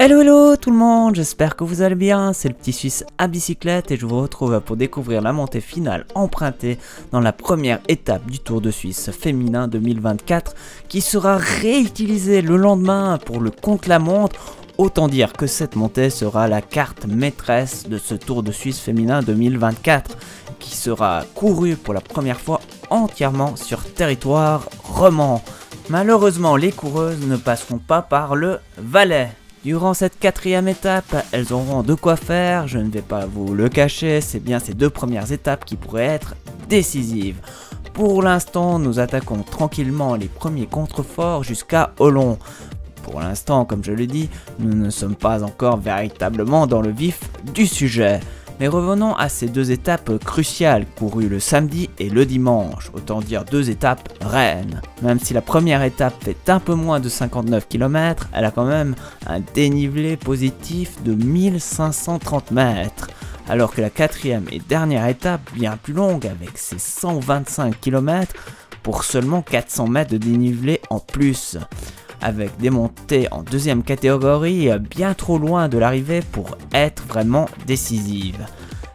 Hello hello tout le monde, j'espère que vous allez bien, c'est le petit Suisse à bicyclette et je vous retrouve pour découvrir la montée finale empruntée dans la première étape du Tour de Suisse féminin 2024 qui sera réutilisée le lendemain pour le contre-la-montre. Autant dire que cette montée sera la carte maîtresse de ce Tour de Suisse féminin 2024 qui sera couru pour la première fois entièrement sur territoire roman. Malheureusement, les coureuses ne passeront pas par le Valais. Durant cette quatrième étape, elles auront de quoi faire, je ne vais pas vous le cacher, c'est bien ces deux premières étapes qui pourraient être décisives. Pour l'instant, nous attaquons tranquillement les premiers contreforts jusqu'à Olon. Pour l'instant, comme je le dis, nous ne sommes pas encore véritablement dans le vif du sujet. Mais revenons à ces deux étapes cruciales courues le samedi et le dimanche, autant dire deux étapes reines. Même si la première étape fait un peu moins de 59 km, elle a quand même un dénivelé positif de 1530 mètres. Alors que la quatrième et dernière étape, bien plus longue avec ses 125 km, pour seulement 400 mètres de dénivelé en plus. Avec des montées en deuxième catégorie bien trop loin de l'arrivée pour être vraiment décisives.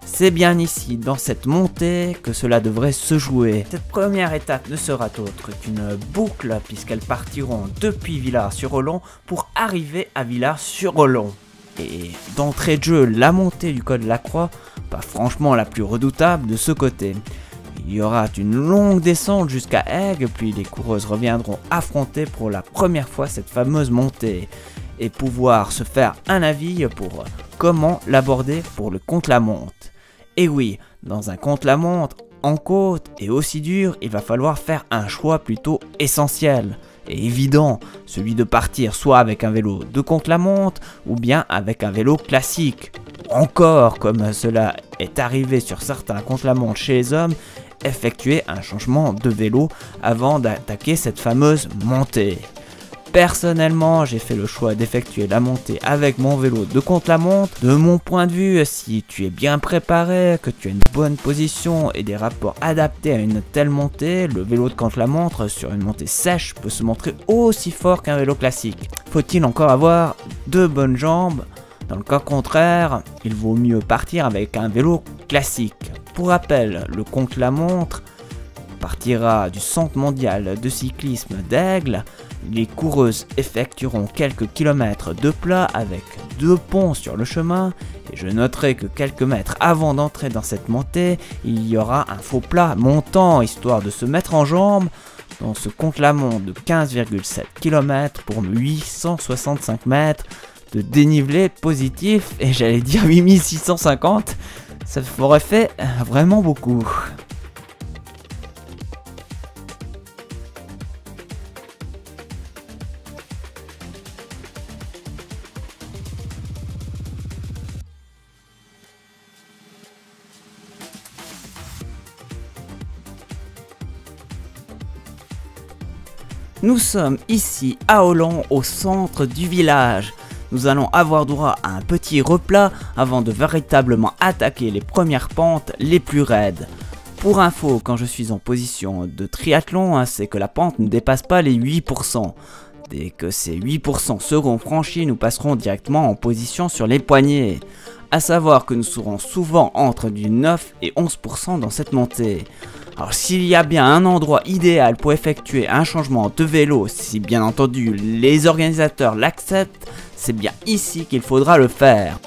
C'est bien ici, dans cette montée, que cela devrait se jouer. Cette première étape ne sera autre qu'une boucle puisqu'elles partiront depuis Villars-sur-Olon pour arriver à Villars-sur-Olon. Et d'entrée de jeu, la montée du col de la Croix, pas franchement la plus redoutable de ce côté. Il y aura une longue descente jusqu'à Aigues, puis les coureuses reviendront affronter pour la première fois cette fameuse montée et pouvoir se faire un avis pour comment l'aborder pour le contre-la-montre. Et oui, dans un contre-la-montre en côte et aussi dur, il va falloir faire un choix plutôt essentiel et évident, celui de partir soit avec un vélo de contre-la-montre ou bien avec un vélo classique. Encore, comme cela est arrivé sur certains contre-la-montre chez les hommes, effectuer un changement de vélo avant d'attaquer cette fameuse montée. Personnellement, j'ai fait le choix d'effectuer la montée avec mon vélo de contre-la-montre. De mon point de vue, si tu es bien préparé, que tu as une bonne position et des rapports adaptés à une telle montée, le vélo de contre-la-montre sur une montée sèche peut se montrer aussi fort qu'un vélo classique. Faut-il encore avoir de bonnes jambes? Dans le cas contraire, il vaut mieux partir avec un vélo classique. Pour rappel, le contre-la-montre partira du centre mondial de cyclisme d'Aigle. Les coureuses effectueront quelques kilomètres de plat avec deux ponts sur le chemin. Et je noterai que quelques mètres avant d'entrer dans cette montée, il y aura un faux plat montant histoire de se mettre en jambes dans ce contre-la-montre de 15,7 km pour 865 mètres. De dénivelé positif, et j'allais dire 8650, ça aurait fait vraiment beaucoup. Nous sommes ici à Olon, au centre du village. Nous allons avoir droit à un petit replat avant de véritablement attaquer les premières pentes les plus raides. Pour info, quand je suis en position de triathlon, c'est que la pente ne dépasse pas les 8%. Dès que ces 8% seront franchis, nous passerons directement en position sur les poignets. A savoir que nous serons souvent entre du 9 et 11% dans cette montée. Alors s'il y a bien un endroit idéal pour effectuer un changement de vélo, si bien entendu les organisateurs l'acceptent, c'est bien ici qu'il faudra le faire.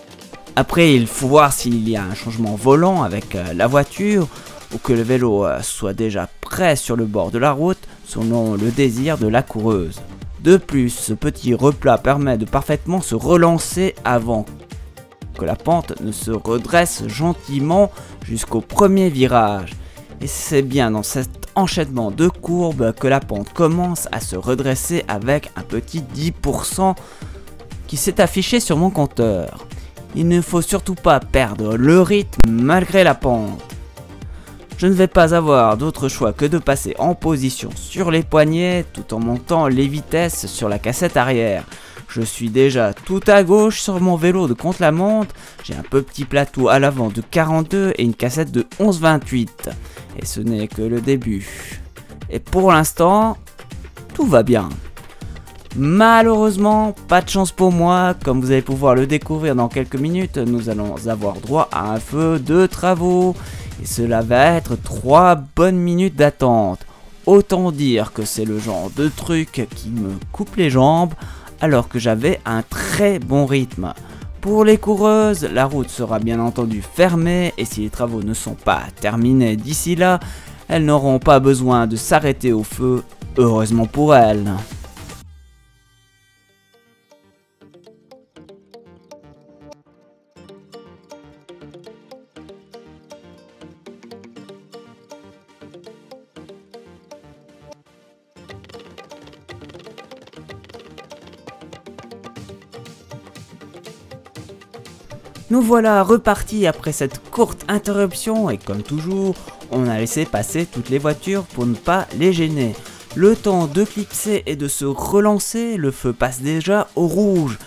Après, il faut voir s'il y a un changement volant avec la voiture ou que le vélo soit déjà prêt sur le bord de la route selon le désir de la coureuse. De plus, ce petit replat permet de parfaitement se relancer avant que la pente ne se redresse gentiment jusqu'au premier virage. Et c'est bien dans cet enchaînement de courbes que la pente commence à se redresser avec un petit 10% qui s'est affiché sur mon compteur. Il ne faut surtout pas perdre le rythme malgré la pente. Je ne vais pas avoir d'autre choix que de passer en position sur les poignets tout en montant les vitesses sur la cassette arrière. Je suis déjà tout à gauche sur mon vélo de contre-la-montre, j'ai un petit plateau à l'avant de 42 et une cassette de 11,28. Et ce n'est que le début. Et pour l'instant, tout va bien. Malheureusement, pas de chance pour moi, comme vous allez pouvoir le découvrir dans quelques minutes, nous allons avoir droit à un feu de travaux. Et cela va être 3 bonnes minutes d'attente. Autant dire que c'est le genre de truc qui me coupe les jambes, alors que j'avais un très bon rythme. Pour les coureuses, la route sera bien entendu fermée, et si les travaux ne sont pas terminés d'ici là, elles n'auront pas besoin de s'arrêter au feu, heureusement pour elles. Nous voilà repartis après cette courte interruption et comme toujours, on a laissé passer toutes les voitures pour ne pas les gêner. Le temps de clipser et de se relancer, le feu passe déjà au rouge.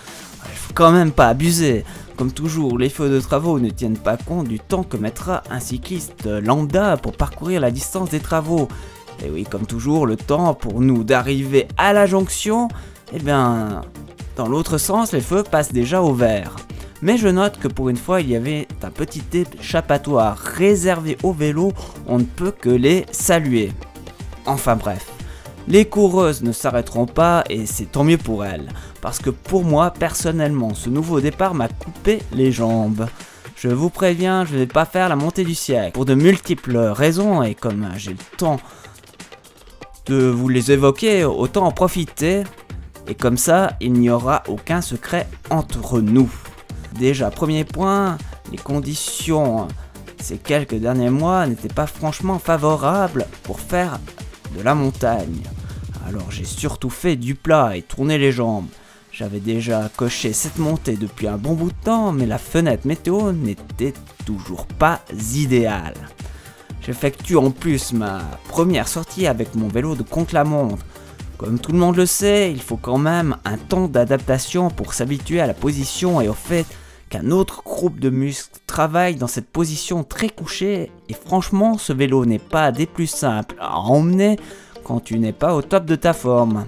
Il faut quand même pas abuser. Comme toujours, les feux de travaux ne tiennent pas compte du temps que mettra un cycliste lambda pour parcourir la distance des travaux. Et oui, comme toujours, le temps pour nous d'arriver à la jonction, eh bien, dans l'autre sens, les feux passent déjà au vert. Mais je note que pour une fois, il y avait un petit échappatoire réservé aux vélos, on ne peut que les saluer. Enfin bref, les coureuses ne s'arrêteront pas et c'est tant mieux pour elles, parce que pour moi, personnellement, ce nouveau départ m'a coupé les jambes. Je vous préviens, je ne vais pas faire la montée du siècle, pour de multiples raisons, et comme j'ai le temps de vous les évoquer, autant en profiter, et comme ça, il n'y aura aucun secret entre nous. Déjà, premier point, les conditions ces quelques derniers mois n'étaient pas franchement favorables pour faire de la montagne. Alors j'ai surtout fait du plat et tourné les jambes. J'avais déjà coché cette montée depuis un bon bout de temps, mais la fenêtre météo n'était toujours pas idéale. J'effectue en plus ma première sortie avec mon vélo de contre-la-montre. Comme tout le monde le sait, il faut quand même un temps d'adaptation pour s'habituer à la position et au fait qu'un autre groupe de muscles travaille dans cette position très couchée, et franchement ce vélo n'est pas des plus simples à emmener quand tu n'es pas au top de ta forme.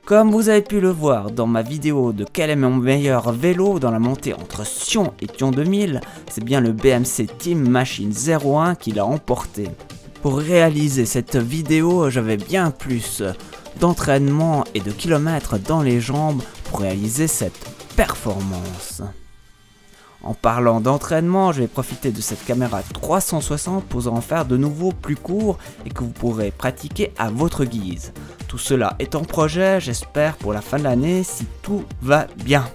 Comme vous avez pu le voir dans ma vidéo de quel est mon meilleur vélo dans la montée entre Sion et Thion 2000, c'est bien le BMC Team Machine 01 qui l'a emporté. Pour réaliser cette vidéo, j'avais bien plus d'entraînement et de kilomètres dans les jambes pour réaliser cette performance. En parlant d'entraînement, je vais profiter de cette caméra 360 pour en faire de nouveau plus court et que vous pourrez pratiquer à votre guise. Tout cela est en projet, j'espère pour la fin de l'année si tout va bien.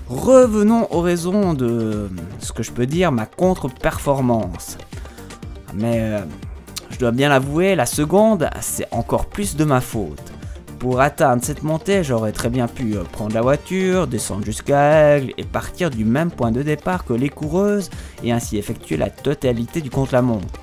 Revenons aux raisons de ce que je peux dire ma contre-performance. Mais je dois bien l'avouer, la seconde, c'est encore plus de ma faute. Pour atteindre cette montée, j'aurais très bien pu prendre la voiture, descendre jusqu'à Aigle et partir du même point de départ que les coureuses et ainsi effectuer la totalité du contre-la-montre.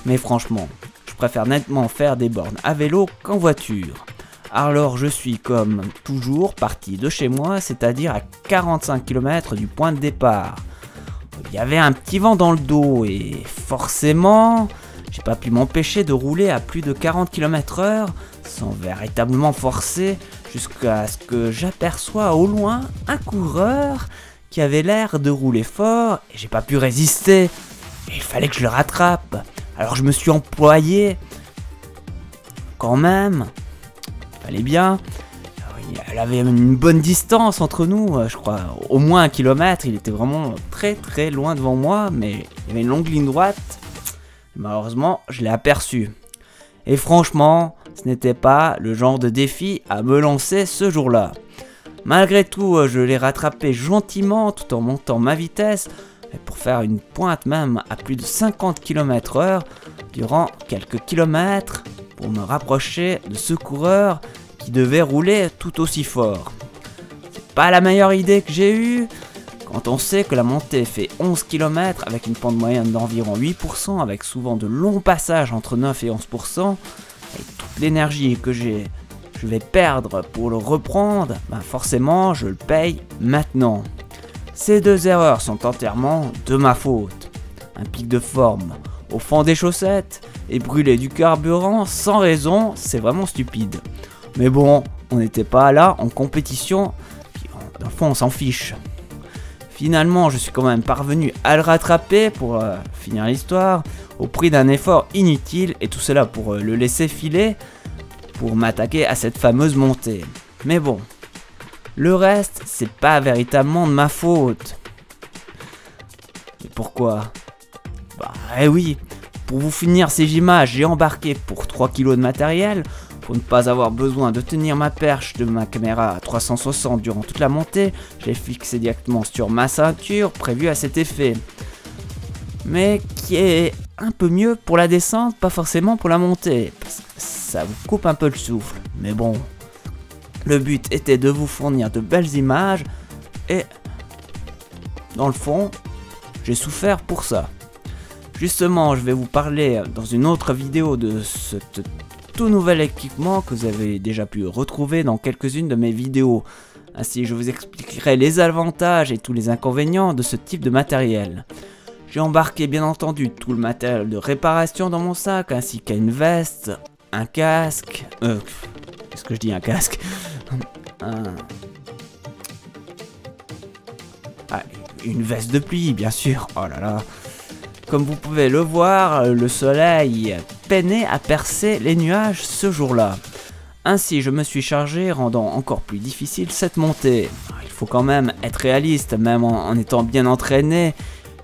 Mais franchement, je préfère nettement faire des bornes à vélo qu'en voiture. Alors je suis comme toujours parti de chez moi, c'est-à-dire à 45 km du point de départ. Il y avait un petit vent dans le dos et forcément, j'ai pas pu m'empêcher de rouler à plus de 40 km/h sans véritablement forcer jusqu'à ce que j'aperçois au loin un coureur qui avait l'air de rouler fort et j'ai pas pu résister. Et il fallait que je le rattrape. Alors je me suis employé quand même. Fallait bien. Elle avait une bonne distance entre nous, je crois au moins 1 kilomètre. Il était vraiment très loin devant moi, mais il y avait une longue ligne droite. Malheureusement, je l'ai aperçu. Et franchement, ce n'était pas le genre de défi à me lancer ce jour-là. Malgré tout, je l'ai rattrapé gentiment tout en montant ma vitesse, et pour faire une pointe même à plus de 50 km/h durant quelques kilomètres pour me rapprocher de ce coureur qui devait rouler tout aussi fort. C'est pas la meilleure idée que j'ai eue quand on sait que la montée fait 11 km avec une pente moyenne d'environ 8%, avec souvent de longs passages entre 9 et 11%, et toute l'énergie que je vais perdre pour le reprendre, ben forcément je le paye maintenant. Ces deux erreurs sont entièrement de ma faute. Un pic de forme au fond des chaussettes et brûler du carburant sans raison, c'est vraiment stupide. Mais bon, on n'était pas là en compétition, dans le fond on s'en fiche. Finalement, je suis quand même parvenu à le rattraper pour finir l'histoire, au prix d'un effort inutile, et tout cela pour le laisser filer, pour m'attaquer à cette fameuse montée. Mais bon, le reste, c'est pas véritablement de ma faute. Et pourquoi? Eh oui, pour vous finir ces images, j'ai embarqué pour 3 kg de matériel, pour ne pas avoir besoin de tenir ma perche de ma caméra à 360 durant toute la montée, je l'ai fixé directement sur ma ceinture prévue à cet effet. Mais qui est un peu mieux pour la descente, pas forcément pour la montée, parce que ça vous coupe un peu le souffle. Mais bon, le but était de vous fournir de belles images, et dans le fond, j'ai souffert pour ça. Justement, je vais vous parler dans une autre vidéo de ce tout nouvel équipement que vous avez déjà pu retrouver dans quelques-unes de mes vidéos. Ainsi, je vous expliquerai les avantages et tous les inconvénients de ce type de matériel. J'ai embarqué bien entendu tout le matériel de réparation dans mon sac, ainsi qu'une veste, un casque... qu'est-ce que je dis, un casque? Une veste de pluie, bien sûr, oh là là. Comme vous pouvez le voir, le soleil peinait à percer les nuages ce jour-là. Ainsi, je me suis chargé, rendant encore plus difficile cette montée. Il faut quand même être réaliste, même en étant bien entraîné,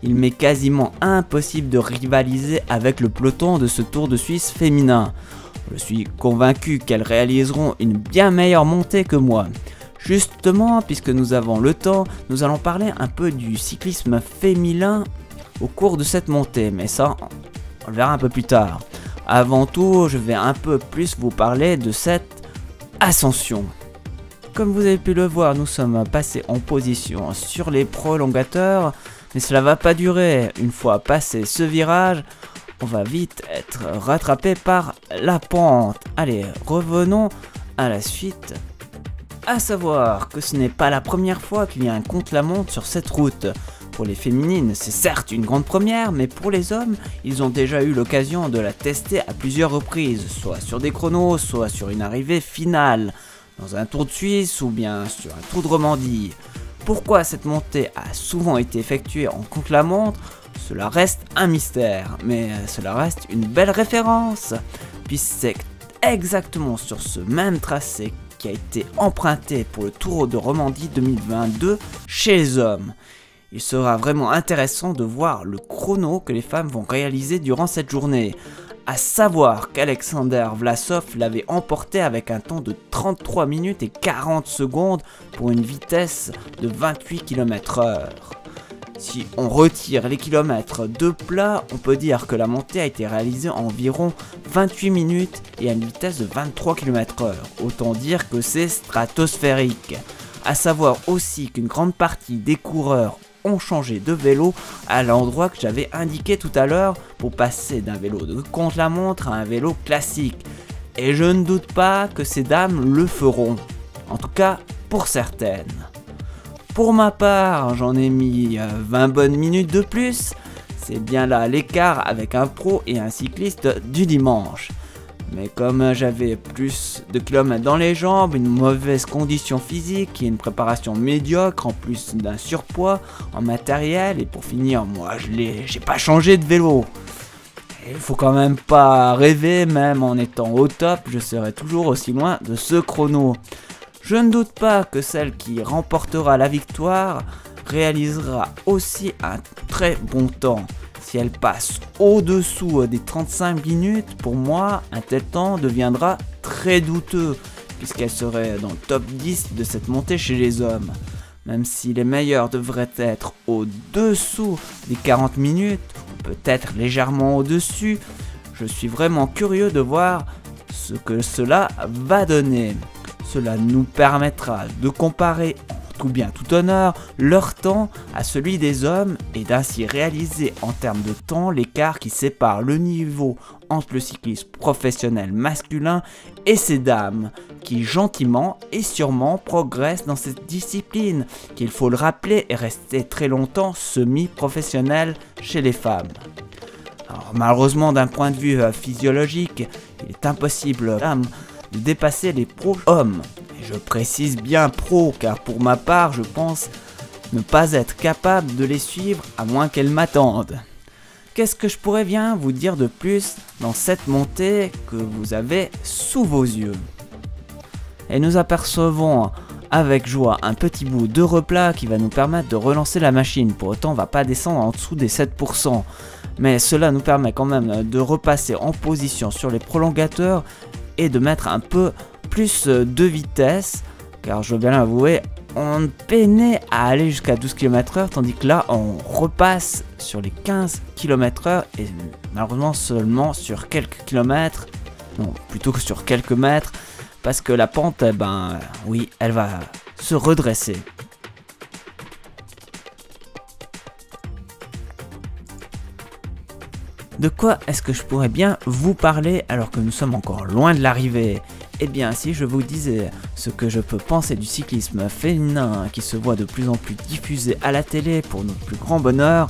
il m'est quasiment impossible de rivaliser avec le peloton de ce Tour de Suisse féminin. Je suis convaincu qu'elles réaliseront une bien meilleure montée que moi. Justement, puisque nous avons le temps, nous allons parler un peu du cyclisme féminin au cours de cette montée, mais ça, on le verra un peu plus tard. Avant tout, je vais un peu plus vous parler de cette ascension. Comme vous avez pu le voir, nous sommes passés en position sur les prolongateurs, mais cela va pas durer. Une fois passé ce virage, on va vite être rattrapé par la pente. Allez, revenons à la suite. À savoir que ce n'est pas la première fois qu'il y a un contre-la-montre sur cette route. Pour les féminines, c'est certes une grande première, mais pour les hommes, ils ont déjà eu l'occasion de la tester à plusieurs reprises, soit sur des chronos, soit sur une arrivée finale, dans un Tour de Suisse ou bien sur un Tour de Romandie. Pourquoi cette montée a souvent été effectuée en contre-la-montre? Cela reste un mystère, mais cela reste une belle référence, puisque c'est exactement sur ce même tracé qui a été emprunté pour le Tour de Romandie 2022 chez les hommes. Il sera vraiment intéressant de voir le chrono que les femmes vont réaliser durant cette journée. À savoir qu'Alexander Vlasov l'avait emporté avec un temps de 33 minutes et 40 secondes pour une vitesse de 28 km/h. Si on retire les kilomètres de plat, on peut dire que la montée a été réalisée en environ 28 minutes et à une vitesse de 23 km/h. Autant dire que c'est stratosphérique. À savoir aussi qu'une grande partie des coureurs ont changé de vélo à l'endroit que j'avais indiqué tout à l'heure pour passer d'un vélo de contre-la-montre à un vélo classique. Et je ne doute pas que ces dames le feront. En tout cas, pour certaines. Pour ma part, j'en ai mis 20 bonnes minutes de plus. C'est bien là l'écart avec un pro et un cycliste du dimanche. Mais comme j'avais plus de kilomètres dans les jambes, une mauvaise condition physique et une préparation médiocre en plus d'un surpoids en matériel, et pour finir, moi j'ai pas changé de vélo. Il faut quand même pas rêver, même en étant au top, je serai toujours aussi loin de ce chrono. Je ne doute pas que celle qui remportera la victoire réalisera aussi un très bon temps. Si elle passe au-dessous des 35 minutes, pour moi, un tel temps deviendra très douteux, puisqu'elle serait dans le top 10 de cette montée chez les hommes. Même si les meilleurs devraient être au-dessous des 40 minutes, ou peut-être légèrement au-dessus, je suis vraiment curieux de voir ce que cela va donner. Cela nous permettra de comparer tout bien tout honneur leur temps à celui des hommes et d'ainsi réaliser en termes de temps l'écart qui sépare le niveau entre le cyclisme professionnel masculin et ces dames qui gentiment et sûrement progressent dans cette discipline qui, il faut le rappeler, est restée très longtemps semi-professionnelle chez les femmes. Alors, malheureusement, d'un point de vue physiologique, il est impossible de dépasser les pros hommes. Je précise bien pro, car pour ma part, je pense ne pas être capable de les suivre à moins qu'elles m'attendent. Qu'est-ce que je pourrais bien vous dire de plus dans cette montée que vous avez sous vos yeux? Et nous apercevons avec joie un petit bout de replat qui va nous permettre de relancer la machine. Pour autant, on ne va pas descendre en dessous des 7%. Mais cela nous permet quand même de repasser en position sur les prolongateurs et de mettre un peu plus de vitesse. Car je veux bien l'avouer, on peinait à aller jusqu'à 12 km/h, tandis que là, on repasse sur les 15 km/h et malheureusement seulement sur quelques kilomètres. Non, plutôt que sur quelques mètres. Parce que la pente, oui, elle va se redresser. De quoi est-ce que je pourrais bien vous parler alors que nous sommes encore loin de l'arrivée? Eh bien, si je vous disais ce que je peux penser du cyclisme féminin qui se voit de plus en plus diffusé à la télé pour notre plus grand bonheur.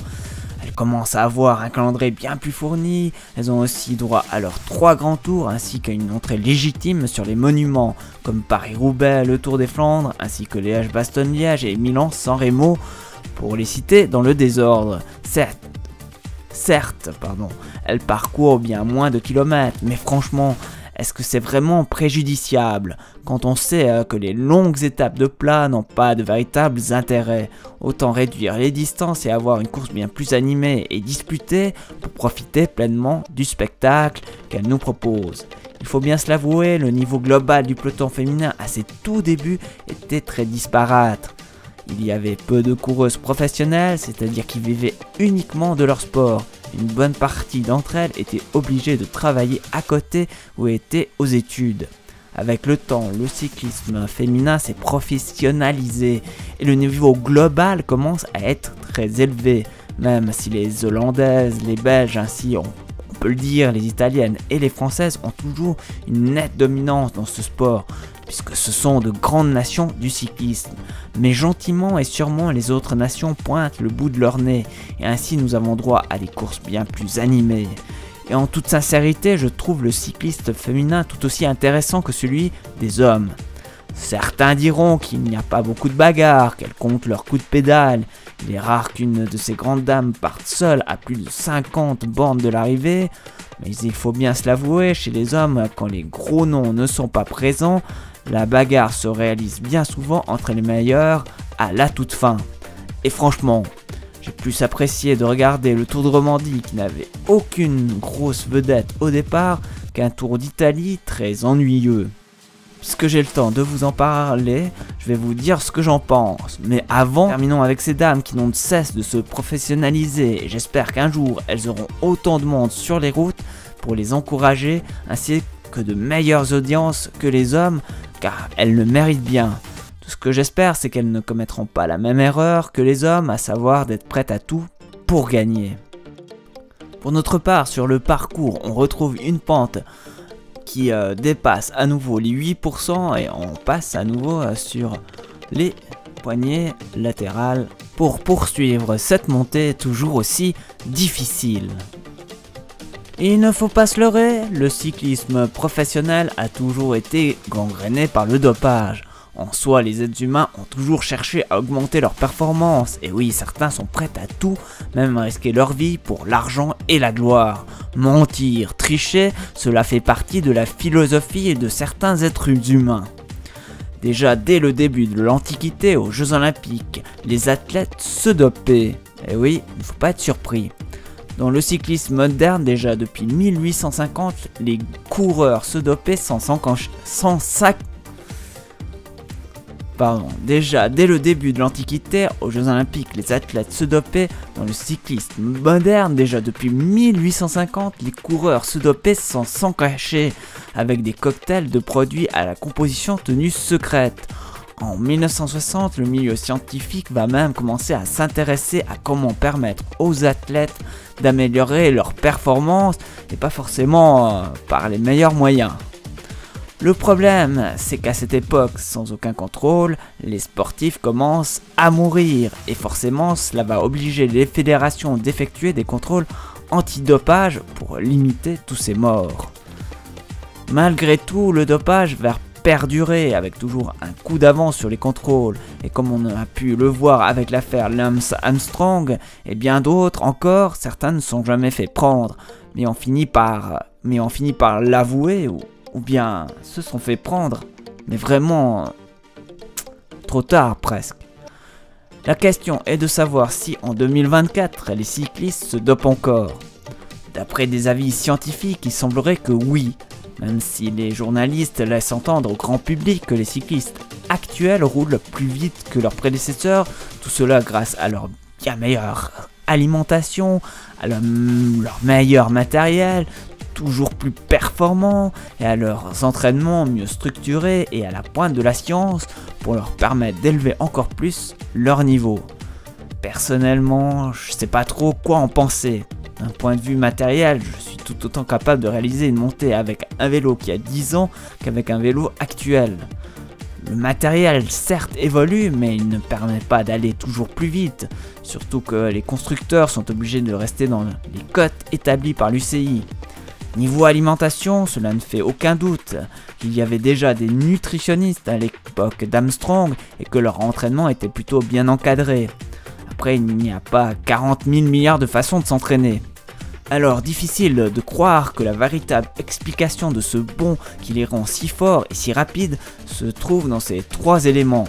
Elles commencent à avoir un calendrier bien plus fourni, elles ont aussi droit à leurs 3 grands tours ainsi qu'à une entrée légitime sur les monuments comme Paris-Roubaix, le Tour des Flandres, ainsi que Liège-Bastogne-Liège et Milan-San Remo, pour les citer dans le désordre. Certes, elles parcourent bien moins de kilomètres, mais franchement, est-ce que c'est vraiment préjudiciable quand on sait que les longues étapes de plat n'ont pas de véritables intérêts? Autant réduire les distances et avoir une course bien plus animée et disputée pour profiter pleinement du spectacle qu'elle nous propose. Il faut bien se l'avouer, le niveau global du peloton féminin à ses tout débuts était très disparate. Il y avait peu de coureuses professionnelles, c'est-à-dire qui vivaient uniquement de leur sport. Une bonne partie d'entre elles étaient obligées de travailler à côté ou étaient aux études. Avec le temps, le cyclisme féminin s'est professionnalisé et le niveau global commence à être très élevé. Même si les Hollandaises, les Belges, ainsi on peut le dire, les Italiennes et les Françaises ont toujours une nette dominance dans ce sport, puisque ce sont de grandes nations du cyclisme. Mais gentiment et sûrement les autres nations pointent le bout de leur nez, et ainsi nous avons droit à des courses bien plus animées. Et en toute sincérité, je trouve le cycliste féminin tout aussi intéressant que celui des hommes. Certains diront qu'il n'y a pas beaucoup de bagarres, qu'elles comptent leurs coups de pédale. Il est rare qu'une de ces grandes dames parte seule à plus de 50 bornes de l'arrivée. Mais il faut bien se l'avouer, chez les hommes, quand les gros noms ne sont pas présents, la bagarre se réalise bien souvent entre les meilleurs à la toute fin. Et franchement, j'ai plus apprécié de regarder le Tour de Romandie qui n'avait aucune grosse vedette au départ qu'un Tour d'Italie très ennuyeux. Puisque j'ai le temps de vous en parler, je vais vous dire ce que j'en pense. Mais avant, terminons avec ces dames qui n'ont de cesse de se professionnaliser. Et j'espère qu'un jour, elles auront autant de monde sur les routes pour les encourager, ainsi que de meilleures audiences que les hommes, car elles le méritent bien. Tout ce que j'espère, c'est qu'elles ne commettront pas la même erreur que les hommes, à savoir d'être prêtes à tout pour gagner. Pour notre part, sur le parcours, on retrouve une pente qui dépasse à nouveau les 8% et on passe à nouveau sur les poignées latérales pour poursuivre cette montée toujours aussi difficile. Il ne faut pas se leurrer, le cyclisme professionnel a toujours été gangréné par le dopage. En soi, les êtres humains ont toujours cherché à augmenter leur performance, et oui, certains sont prêts à tout, même à risquer leur vie pour l'argent et la gloire. Mentir, tricher, cela fait partie de la philosophie de certains êtres humains. Déjà dès le début de l'Antiquité aux Jeux Olympiques, les athlètes se dopaient. Et oui, il ne faut pas être surpris. Dans le cyclisme moderne, déjà depuis 1850, les coureurs se dopaient Déjà, dès le début de l'Antiquité, aux Jeux Olympiques, les athlètes se dopaient. Dans le cyclisme moderne, déjà depuis 1850, les coureurs se dopaient sans s'en cacher, avec des cocktails de produits à la composition tenue secrète. En 1960, le milieu scientifique va même commencer à s'intéresser à comment permettre aux athlètes d'améliorer leur performance, et pas forcément par les meilleurs moyens. Le problème, c'est qu'à cette époque, sans aucun contrôle, les sportifs commencent à mourir, et forcément cela va obliger les fédérations d'effectuer des contrôles antidopage pour limiter tous ces morts. Malgré tout, le dopage va perdurer avec toujours un coup d'avance sur les contrôles. Et comme on a pu le voir avec l'affaire Lance Armstrong et bien d'autres encore, certains ne sont jamais fait prendre, mais on finit par l'avouer ou bien se sont fait prendre. Mais vraiment, trop tard presque. La question est de savoir si en 2024 les cyclistes se dopent encore. D'après des avis scientifiques, il semblerait que oui, même si les journalistes laissent entendre au grand public que les cyclistes actuels roulent plus vite que leurs prédécesseurs, tout cela grâce à leur bien meilleure alimentation, à leur meilleur matériel, toujours plus performants, et à leurs entraînements mieux structurés et à la pointe de la science pour leur permettre d'élever encore plus leur niveau. Personnellement, je sais pas trop quoi en penser. D'un point de vue matériel, je suis tout autant capable de réaliser une montée avec un vélo qui a 10 ans qu'avec un vélo actuel. Le matériel certes évolue, mais il ne permet pas d'aller toujours plus vite, surtout que les constructeurs sont obligés de rester dans les cotes établies par l'UCI. Niveau alimentation, cela ne fait aucun doute qu'il y avait déjà des nutritionnistes à l'époque d'Armstrong et que leur entraînement était plutôt bien encadré. Après, il n'y a pas 40 000 milliards de façons de s'entraîner. Alors, difficile de croire que la véritable explication de ce bond qui les rend si forts et si rapides se trouve dans ces trois éléments.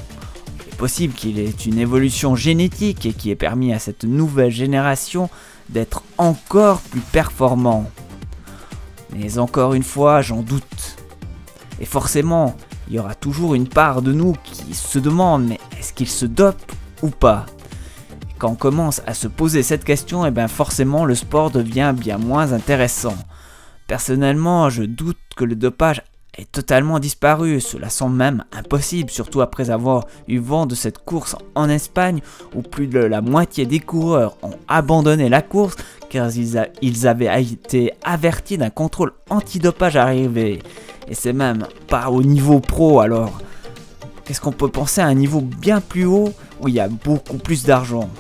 Il est possible qu'il y ait une évolution génétique et qui ait permis à cette nouvelle génération d'être encore plus performant. Mais encore une fois, j'en doute. Et forcément, il y aura toujours une part de nous qui se demande, mais est-ce qu'ils se dopent ou pas ? Quand on commence à se poser cette question, et bien forcément le sport devient bien moins intéressant. Personnellement, je doute que le dopage ait totalement disparu, cela semble même impossible, surtout après avoir eu vent de cette course en Espagne où plus de la moitié des coureurs ont abandonné la course car ils avaient été avertis d'un contrôle antidopage arrivé. Et c'est même pas au niveau pro alors. Qu'est-ce qu'on peut penser à un niveau bien plus haut où il y a beaucoup plus d'argent ?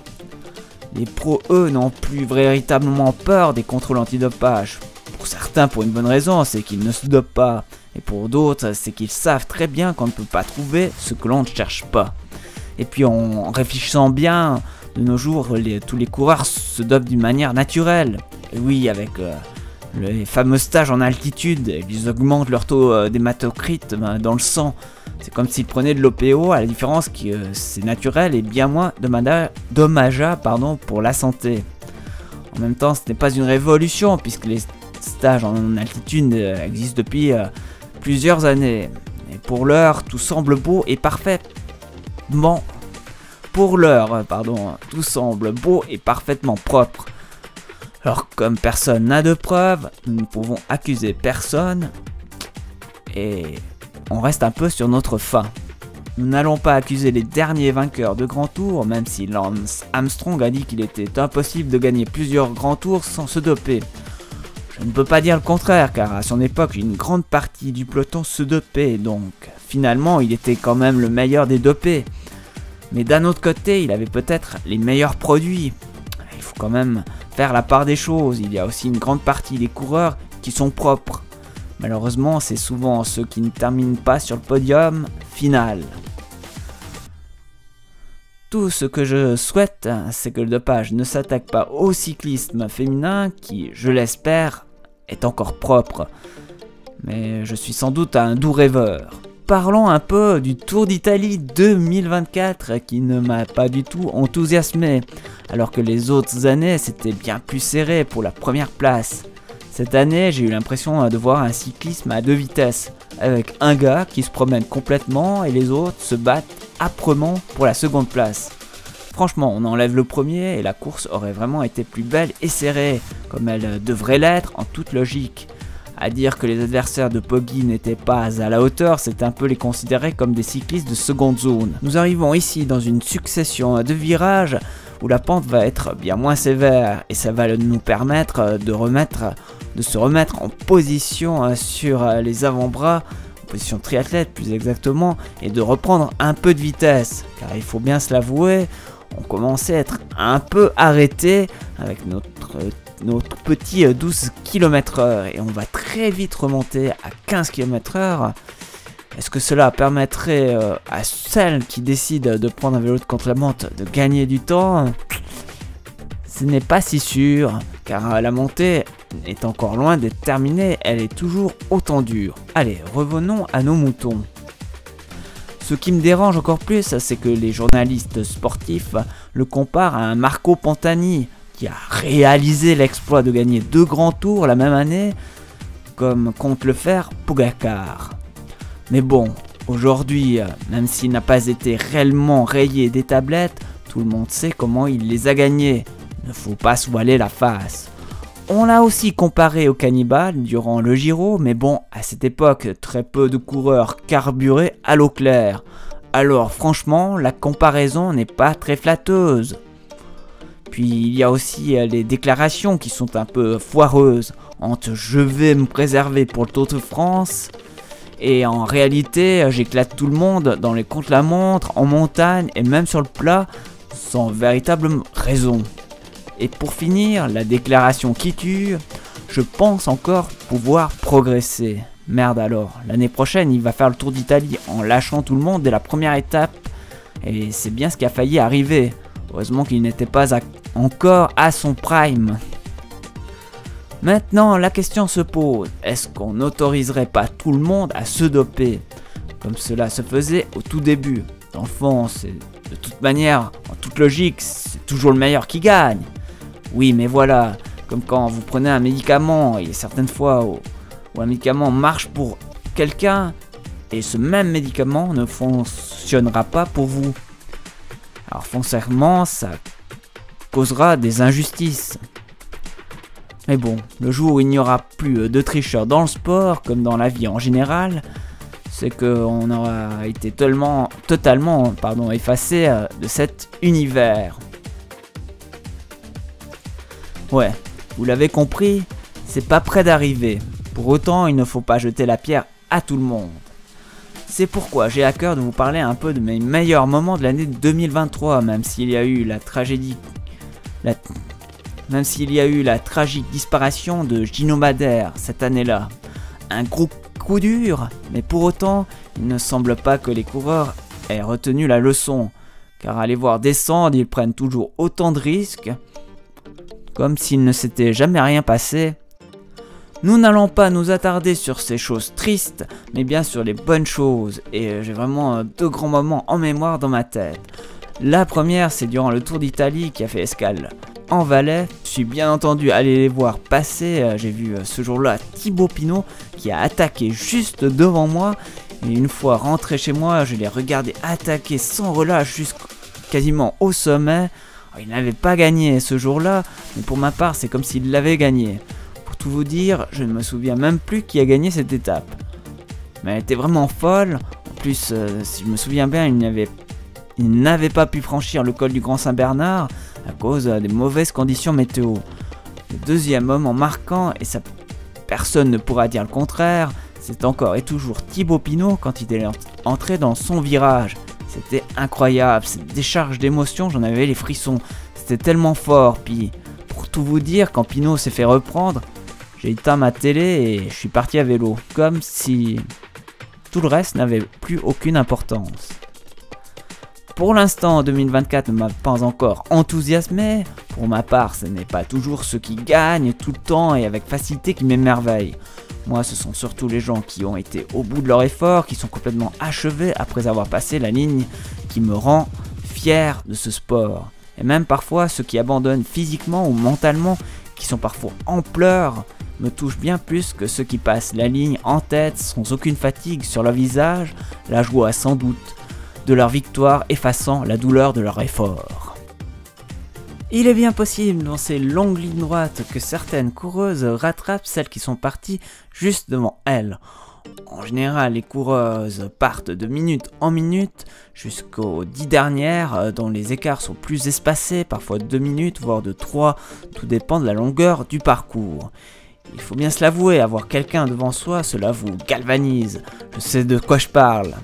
Les pros, eux, n'ont plus véritablement peur des contrôles antidopage. Pour certains, pour une bonne raison, c'est qu'ils ne se dopent pas. Et pour d'autres, c'est qu'ils savent très bien qu'on ne peut pas trouver ce que l'on ne cherche pas. Et puis en réfléchissant bien, de nos jours, tous les coureurs se dopent d'une manière naturelle. Et oui, avec les fameux stages en altitude, ils augmentent leur taux d'hématocrite dans le sang. C'est comme s'ils prenaient de l'OPO, à la différence que c'est naturel et bien moins dommageable pour la santé. En même temps, ce n'est pas une révolution, puisque les stages en altitude existent depuis plusieurs années. Et pour l'heure, tout semble beau et parfaitement... tout semble beau et parfaitement propre. Alors, comme personne n'a de preuves, nous ne pouvons accuser personne et on reste un peu sur notre faim. Nous n'allons pas accuser les derniers vainqueurs de Grand Tour, même si Lance Armstrong a dit qu'il était impossible de gagner plusieurs Grands Tours sans se doper. Je ne peux pas dire le contraire, car à son époque, une grande partie du peloton se dopait, donc finalement, il était quand même le meilleur des dopés. Mais d'un autre côté, il avait peut-être les meilleurs produits. Il faut quand même faire la part des choses, il y a aussi une grande partie des coureurs qui sont propres. Malheureusement, c'est souvent ceux qui ne terminent pas sur le podium final. Tout ce que je souhaite, c'est que le dopage ne s'attaque pas au cyclisme féminin qui, je l'espère, est encore propre. Mais je suis sans doute un doux rêveur. Parlons un peu du Tour d'Italie 2024 qui ne m'a pas du tout enthousiasmé, alors que les autres années c'était bien plus serré pour la première place. Cette année, j'ai eu l'impression de voir un cyclisme à deux vitesses, avec un gars qui se promène complètement et les autres se battent âprement pour la seconde place. Franchement, on enlève le premier et la course aurait vraiment été plus belle et serrée, comme elle devrait l'être en toute logique. À dire que les adversaires de Poggi n'étaient pas à la hauteur, c'est un peu les considérer comme des cyclistes de seconde zone. Nous arrivons ici dans une succession de virages où la pente va être bien moins sévère et ça va nous permettre de se remettre en position sur les avant-bras, en position triathlète plus exactement, et de reprendre un peu de vitesse, car il faut bien se l'avouer, on commençait à être un peu arrêté avec notre petit 12 km/h et on va très vite remonter à 15 km/h Est-ce que cela permettrait à celle qui décide de prendre un vélo de contre-la-montre de gagner du temps? Ce n'est pas si sûr, car la montée est encore loin d'être terminée, elle est toujours autant dure. Allez, revenons à nos moutons. Ce qui me dérange encore plus, c'est que les journalistes sportifs le comparent à un Marco Pantani, qui a réalisé l'exploit de gagner 2 grands tours la même année, comme compte le faire Pogacar. Mais bon, aujourd'hui, même s'il n'a pas été réellement rayé des tablettes, tout le monde sait comment il les a gagnés. Ne faut pas se voiler la face. On l'a aussi comparé au cannibale durant le Giro, mais bon, à cette époque, très peu de coureurs carburaient à l'eau claire. Alors franchement, la comparaison n'est pas très flatteuse. Puis il y a aussi les déclarations qui sont un peu foireuses, entre je vais me préserver pour le Tour de France, et en réalité, j'éclate tout le monde dans les contre-la-montre, en montagne et même sur le plat, sans véritable raison. Et pour finir, la déclaration qui tue, je pense encore pouvoir progresser. Merde alors, l'année prochaine il va faire le Tour d'Italie en lâchant tout le monde dès la première étape. Et c'est bien ce qui a failli arriver. Heureusement qu'il n'était pas encore à son prime. Maintenant, la question se pose, est-ce qu'on n'autoriserait pas tout le monde à se doper, comme cela se faisait au tout début? Dans le fond, c'est de toute manière, en toute logique, c'est toujours le meilleur qui gagne. Oui, mais voilà, comme quand vous prenez un médicament, il y a certaines fois où un médicament marche pour quelqu'un, et ce même médicament ne fonctionnera pas pour vous. Alors foncièrement, ça causera des injustices. Mais bon, le jour où il n'y aura plus de tricheurs dans le sport, comme dans la vie en général, c'est qu'on aura été totalement effacé de cet univers. Ouais, vous l'avez compris, c'est pas près d'arriver. Pour autant, il ne faut pas jeter la pierre à tout le monde. C'est pourquoi j'ai à cœur de vous parler un peu de mes meilleurs moments de l'année 2023, même s'il y a eu la tragique disparition de Gino Madère cette année-là. Un gros coup dur, mais pour autant, il ne semble pas que les coureurs aient retenu la leçon, car à les voir descendre, ils prennent toujours autant de risques, comme s'il ne s'était jamais rien passé. Nous n'allons pas nous attarder sur ces choses tristes, mais bien sur les bonnes choses, et j'ai vraiment 2 grands moments en mémoire dans ma tête. La première, c'est durant le Tour d'Italie qui a fait escale en Valais. Je suis bien entendu allé les voir passer, j'ai vu ce jour-là Thibaut Pinot qui a attaqué juste devant moi, et une fois rentré chez moi, je l'ai regardé attaquer sans relâche quasiment au sommet. Il n'avait pas gagné ce jour-là, mais pour ma part, c'est comme s'il l'avait gagné. Pour tout vous dire, je ne me souviens même plus qui a gagné cette étape. Mais elle était vraiment folle. En plus, si je me souviens bien, il n'avait pas pu franchir le col du Grand Saint-Bernard à cause des mauvaises conditions météo. Le deuxième moment marquant, et ça personne ne pourra dire le contraire, c'est encore et toujours Thibaut Pinot quand il est entré dans son virage. C'était incroyable, cette décharge d'émotions, j'en avais les frissons. C'était tellement fort, puis pour tout vous dire, quand Pinot s'est fait reprendre, j'ai éteint ma télé et je suis parti à vélo, comme si tout le reste n'avait plus aucune importance. Pour l'instant, 2024 ne m'a pas encore enthousiasmé. Pour ma part, ce n'est pas toujours ceux qui gagnent tout le temps et avec facilité qui m'émerveillent. Moi, ce sont surtout les gens qui ont été au bout de leur effort, qui sont complètement achevés après avoir passé la ligne, qui me rend fier de ce sport. Et même parfois, ceux qui abandonnent physiquement ou mentalement, qui sont parfois en pleurs, me touchent bien plus que ceux qui passent la ligne en tête sans aucune fatigue sur leur visage, la joie sans doute de leur victoire effaçant la douleur de leur effort. Il est bien possible dans ces longues lignes droites que certaines coureuses rattrapent celles qui sont parties juste devant elles. En général, les coureuses partent de minute en minute jusqu'aux 10 dernières dont les écarts sont plus espacés, parfois 2 minutes, voire de 3, tout dépend de la longueur du parcours. Il faut bien se l'avouer, avoir quelqu'un devant soi, cela vous galvanise. Je sais de quoi je parle.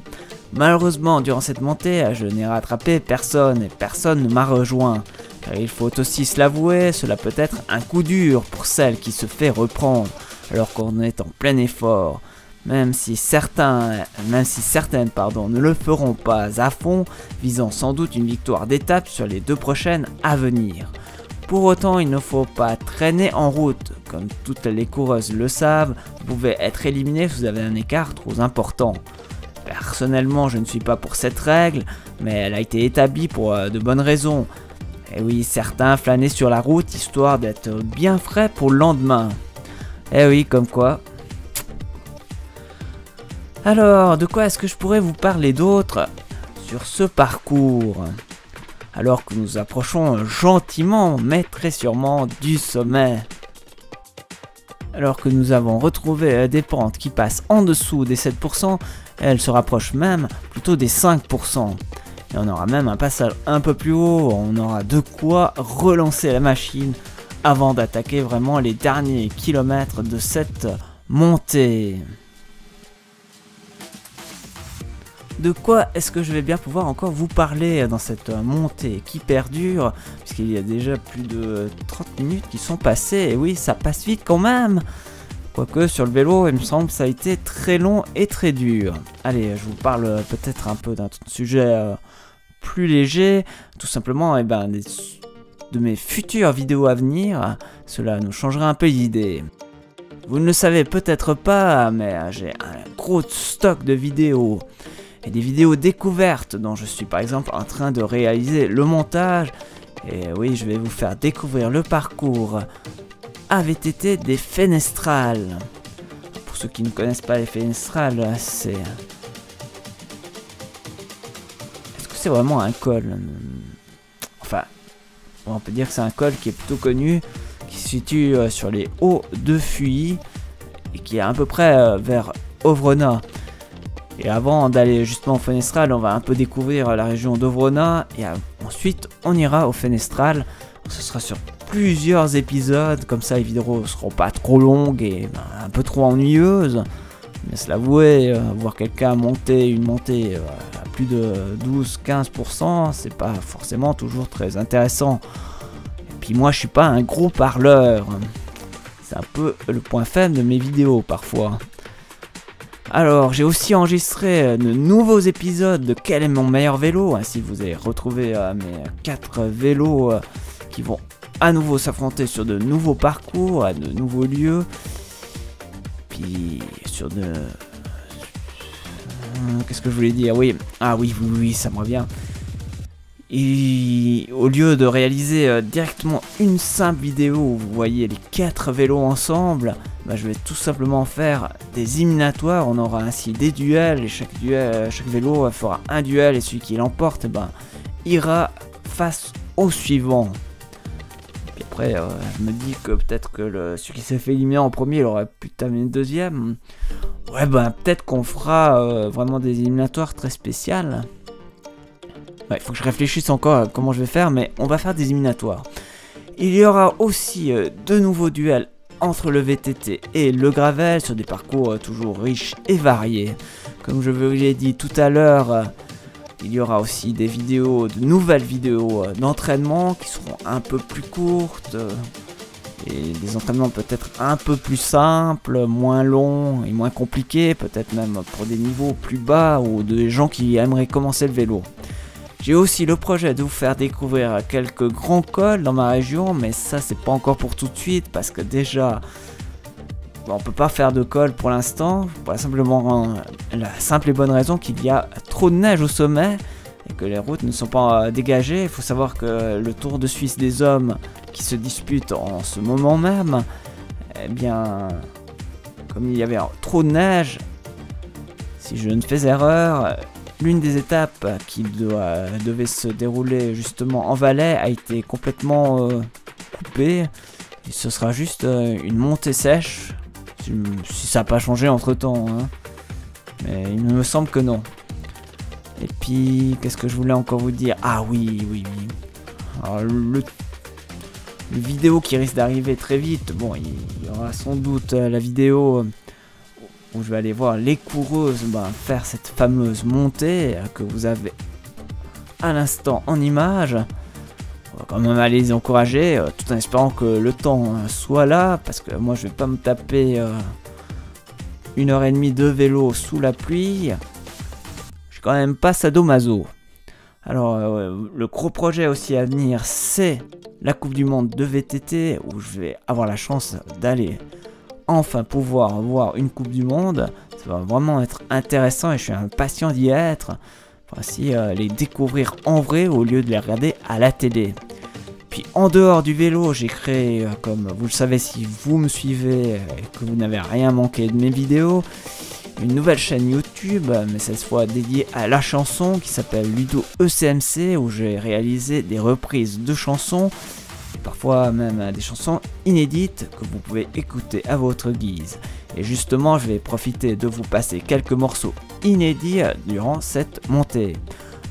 Malheureusement, durant cette montée, je n'ai rattrapé personne et personne ne m'a rejoint. Car il faut aussi se l'avouer, cela peut être un coup dur pour celle qui se fait reprendre alors qu'on est en plein effort. même si certaines ne le feront pas à fond, visant sans doute une victoire d'étape sur les 2 prochaines à venir. Pour autant, il ne faut pas traîner en route. Comme toutes les coureuses le savent, vous pouvez être éliminé si vous avez un écart trop important. Personnellement, je ne suis pas pour cette règle, mais elle a été établie pour de bonnes raisons. Et oui, certains flânaient sur la route histoire d'être bien frais pour le lendemain. Eh oui, comme quoi. Alors, de quoi est-ce que je pourrais vous parler d'autre sur ce parcours? Alors que nous approchons gentiment, mais très sûrement, du sommet. Alors que nous avons retrouvé des pentes qui passent en dessous des 7%, elles se rapprochent même plutôt des 5%. Et on aura même un passage un peu plus haut, on aura de quoi relancer la machine avant d'attaquer vraiment les derniers kilomètres de cette montée. De quoi est-ce que je vais bien pouvoir encore vous parler dans cette montée qui perdure, puisqu'il y a déjà plus de 30 minutes qui sont passées, et oui, ça passe vite quand même. Quoique sur le vélo, il me semble que ça a été très long et très dur. Allez, je vous parle peut-être un peu d'un sujet plus léger, tout simplement de mes futures vidéos à venir. Cela nous changera un peu d'idée. Vous ne le savez peut-être pas, mais j'ai un gros stock de vidéos. Et des vidéos découvertes dont je suis par exemple en train de réaliser le montage. Et oui, je vais vous faire découvrir le parcours AVTT des Fenestrals. Pour ceux qui ne connaissent pas les Fenestrals, c'est... Est-ce que c'est vraiment un col? Enfin, on peut dire que c'est un col qui est plutôt connu, qui se situe sur les hauts de Fuy et qui est à peu près vers Ovrona. Et avant d'aller justement au Fenestral, on va un peu découvrir la région d'Ovrona et ensuite on ira au Fenestral. Ce sera sur plusieurs épisodes, comme ça les vidéos ne seront pas trop longues et un peu trop ennuyeuses. Mais se l'avouer, voir quelqu'un monter une montée à plus de 12-15%, c'est pas forcément toujours très intéressant. Et puis moi je suis pas un gros parleur. C'est un peu le point faible de mes vidéos parfois. Alors, j'ai aussi enregistré de nouveaux épisodes de Quel est mon meilleur vélo. Ainsi, vous allez retrouver mes 4 vélos qui vont à nouveau s'affronter sur de nouveaux parcours, à de nouveaux lieux. Puis, sur de... Qu'est-ce que je voulais dire? Oui, ah oui, ça me revient. Et au lieu de réaliser directement une simple vidéo où vous voyez les 4 vélos ensemble, je vais tout simplement faire des éliminatoires. On aura ainsi des duels et chaque vélo fera un duel et celui qui l'emporte ira face au suivant. Et puis après je me dis que peut-être que celui qui s'est fait éliminer en premier il aurait pu terminer deuxième. Ouais peut-être qu'on fera vraiment des éliminatoires très spéciales. Il faut que je réfléchisse encore à comment je vais faire, mais on va faire des éliminatoires. Il y aura aussi de nouveaux duels entre le VTT et le gravel sur des parcours toujours riches et variés. Comme je vous l'ai dit tout à l'heure, il y aura aussi des vidéos, de nouvelles vidéos d'entraînement qui seront un peu plus courtes et des entraînements peut-être un peu plus simples, moins longs et moins compliqués, peut-être même pour des niveaux plus bas ou des gens qui aimeraient commencer le vélo. J'ai aussi le projet de vous faire découvrir quelques grands cols dans ma région, mais ça c'est pas encore pour tout de suite parce que déjà on peut pas faire de col pour l'instant, pour simplement la simple et bonne raison qu'il y a trop de neige au sommet et que les routes ne sont pas dégagées. Il faut savoir que le Tour de Suisse des hommes qui se dispute en ce moment même, eh bien comme il y avait trop de neige, si je ne fais erreur, l'une des étapes qui devait se dérouler justement en Valais a été complètement coupée. Et ce sera juste une montée sèche, si ça n'a pas changé entre temps. Mais il me semble que non. Et puis, qu'est-ce que je voulais encore vous dire? Ah oui. Alors, le vidéo qui risque d'arriver très vite, bon, il y aura sans doute la vidéo... où je vais aller voir les coureuses faire cette fameuse montée que vous avez à l'instant en image. On va quand même aller les encourager tout en espérant que le temps soit là, parce que moi je vais pas me taper 1h30 de vélo sous la pluie, je suis quand même pas sadomaso. Alors, le gros projet aussi à venir, c'est la Coupe du Monde de VTT, où je vais avoir la chance d'aller enfin pouvoir voir une Coupe du Monde. Ça va vraiment être intéressant et je suis impatient d'y être. Pour ainsi les découvrir en vrai au lieu de les regarder à la télé. Puis en dehors du vélo, j'ai créé, comme vous le savez si vous me suivez et que vous n'avez rien manqué de mes vidéos, une nouvelle chaîne YouTube, mais cette fois dédiée à la chanson, qui s'appelle Ludo ECMC, où j'ai réalisé des reprises de chansons, et parfois même des chansons inédites que vous pouvez écouter à votre guise. Et justement, je vais profiter de vous passer quelques morceaux inédits durant cette montée.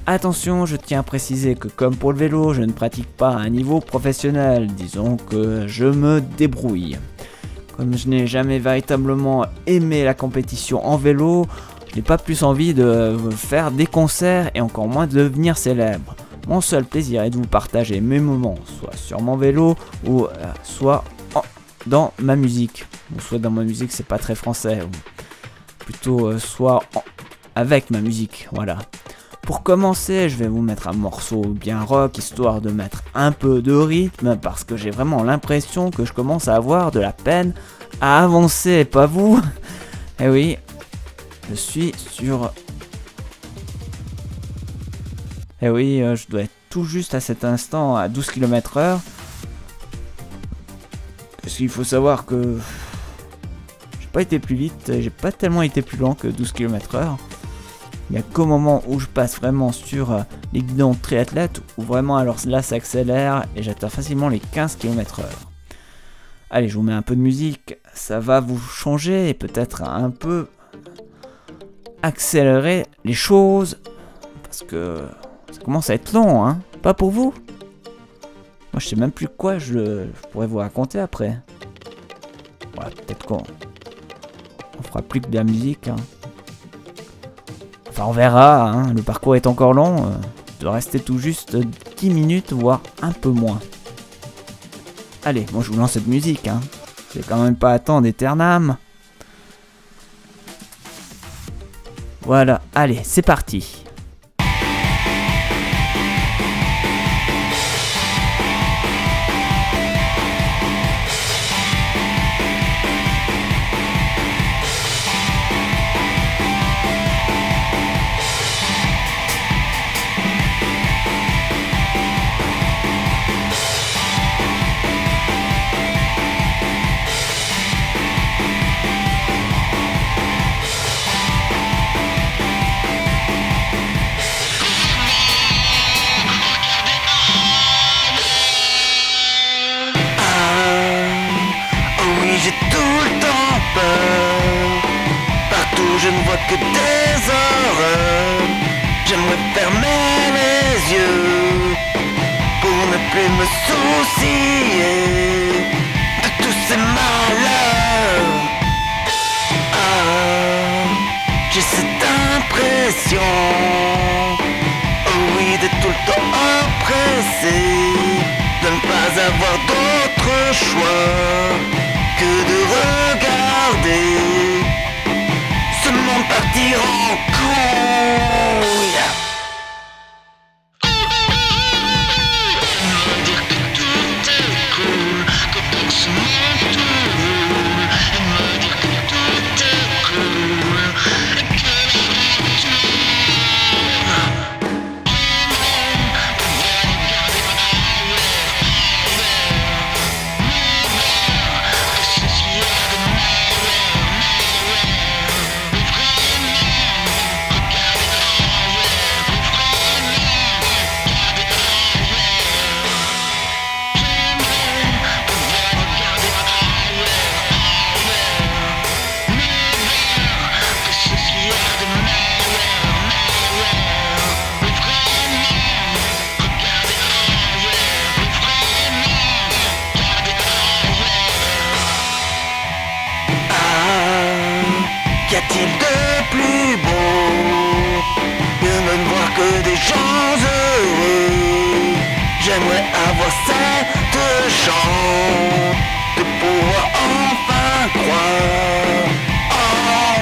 Attention, je tiens à préciser que comme pour le vélo, je ne pratique pas à un niveau professionnel, disons que je me débrouille. Comme je n'ai jamais véritablement aimé la compétition en vélo, je n'ai pas plus envie de faire des concerts et encore moins de devenir célèbre. Mon seul plaisir est de vous partager mes moments, soit sur mon vélo ou soit dans ma musique. Ou soit dans ma musique, c'est pas très français, ou plutôt soit avec ma musique, voilà. Pour commencer, je vais vous mettre un morceau bien rock, histoire de mettre un peu de rythme, parce que j'ai vraiment l'impression que je commence à avoir de la peine à avancer, pas vous? Eh oui, je suis sur... Eh oui, je dois être tout juste à cet instant à 12 km/h. Parce qu'il faut savoir que... j'ai pas été plus vite, j'ai pas tellement été plus lent que 12 km/h. Il n'y a qu'au moment où je passe vraiment sur les guidons triathlètes où vraiment alors là ça accélère et j'atteins facilement les 15 km/h. Allez, je vous mets un peu de musique, ça va vous changer et peut-être un peu accélérer les choses parce que ça commence à être long, hein, pas pour vous? Moi je sais même plus quoi je pourrais vous raconter après. Ouais, peut-être qu'on fera plus que de la musique, hein. Enfin, on verra, hein, le parcours est encore long, de rester tout juste 10 minutes, voire un peu moins. Allez, moi je vous lance cette musique, hein. Je vais quand même pas attendre éternam. Voilà, allez, c'est parti. Je ne vois que des horreurs. J'aimerais fermer les yeux pour ne plus me soucier de tous ces malheurs. Ah, j'ai cette impression, oh oui, d'être tout le temps oppressé, de ne pas avoir d'autre choix que de regarder ce monde partir en couille. Me dire que tout est cool, que personne tout roule. Et me dire que tout est cool, et que qu'y a-t-il de plus beau que de ne voir que des gens heureux? J'aimerais avoir cette chance de pouvoir enfin croire en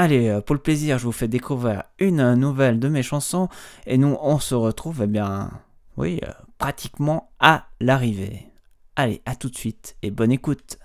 Allez, pour le plaisir, je vous fais découvrir une nouvelle de mes chansons et nous on se retrouve, eh bien, oui, pratiquement à l'arrivée. Allez, à tout de suite et bonne écoute.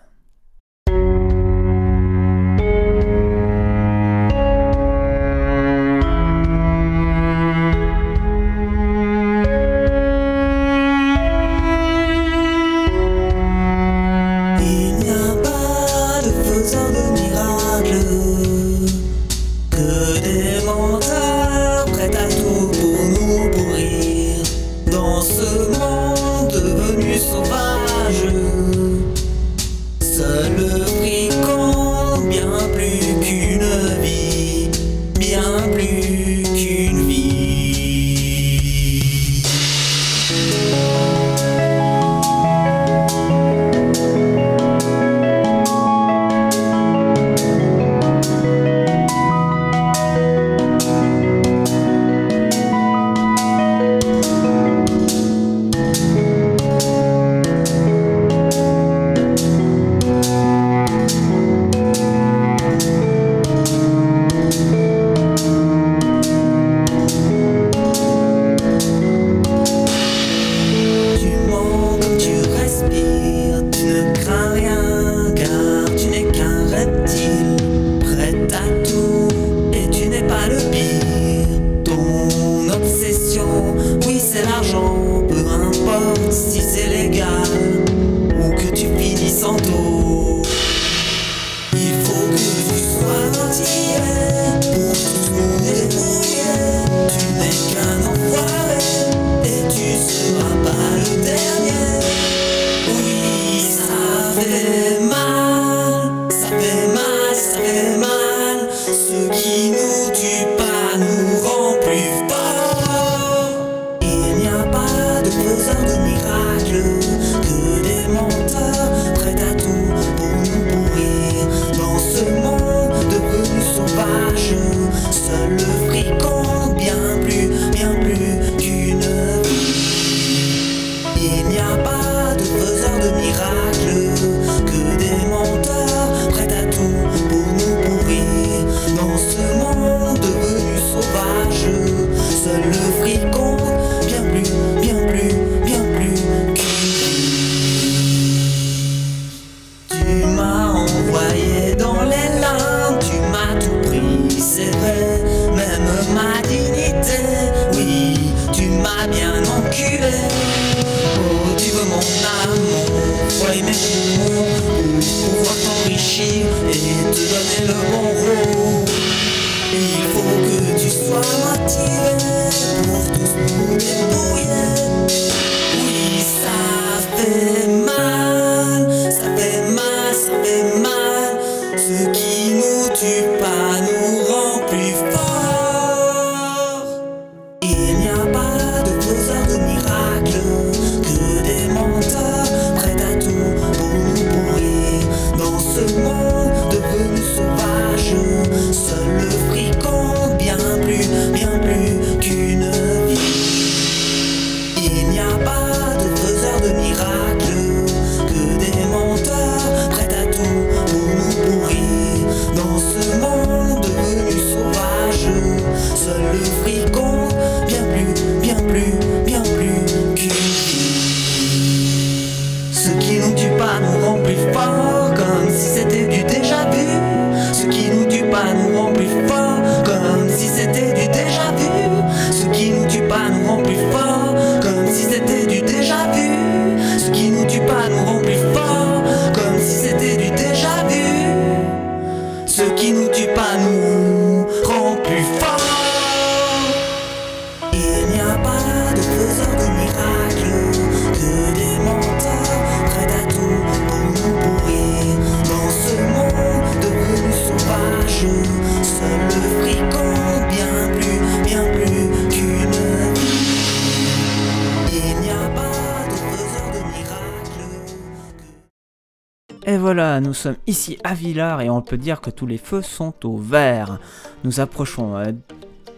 Et voilà, nous sommes ici à Villars et on peut dire que tous les feux sont au vert. Nous approchons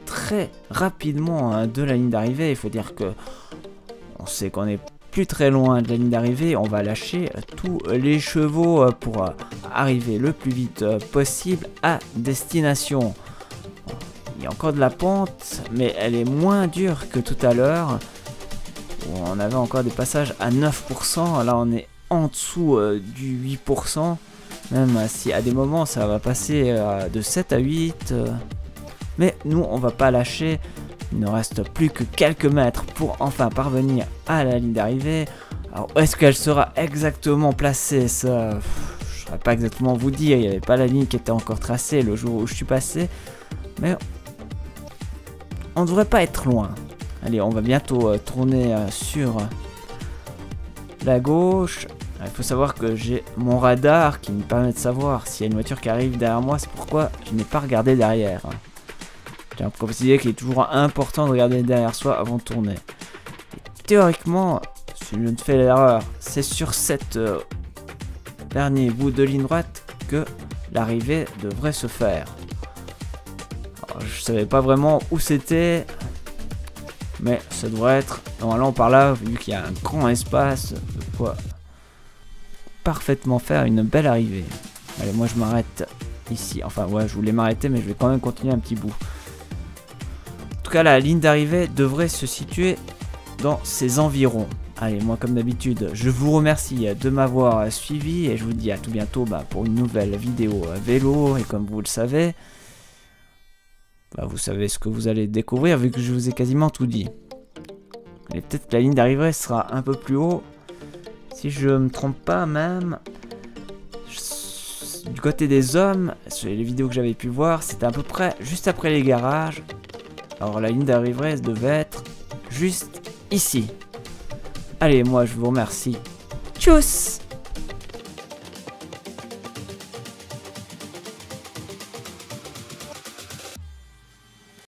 très rapidement de la ligne d'arrivée. Il faut dire que on sait qu'on est plus très loin de la ligne d'arrivée. On va lâcher tous les chevaux pour arriver le plus vite possible à destination. Il y a encore de la pente, mais elle est moins dure que tout à l'heure. On avait encore des passages à 9%. Là, on est en dessous du 8%. Même si à des moments, ça va passer de 7 à 8. Mais nous, on va pas lâcher. Il ne reste plus que quelques mètres pour enfin parvenir à la ligne d'arrivée. Alors, où est-ce qu'elle sera exactement placée? Ça, je ne saurais pas exactement vous dire. Il n'y avait pas la ligne qui était encore tracée le jour où je suis passé. Mais on ne devrait pas être loin. Allez, on va bientôt tourner sur la gauche. Il faut savoir que j'ai mon radar qui me permet de savoir s'il y a une voiture qui arrive derrière moi. C'est pourquoi je n'ai pas regardé derrière. J'ai précisé qu'il est toujours important de regarder derrière soi avant de tourner. Et théoriquement, si je ne fais l'erreur, c'est sur cette dernier bout de ligne droite que l'arrivée devrait se faire. Alors, je savais pas vraiment où c'était, mais ça devrait être normalement par là, vu qu'il y a un grand espace, de quoi parfaitement faire une belle arrivée. Allez, moi je m'arrête ici. Enfin ouais, je voulais m'arrêter, mais je vais quand même continuer un petit bout. En tout cas, la ligne d'arrivée devrait se situer dans ces environs. Allez, moi comme d'habitude, je vous remercie de m'avoir suivi et je vous dis à tout bientôt pour une nouvelle vidéo vélo. Et comme vous le savez, vous savez ce que vous allez découvrir vu que je vous ai quasiment tout dit. Et peut-être que la ligne d'arrivée sera un peu plus haut. Si je me trompe pas même, du côté des hommes, sur les vidéos que j'avais pu voir, c'était à peu près juste après les garages. Alors la ligne d'arrivée devait être juste ici. Allez, moi je vous remercie. Tchuss!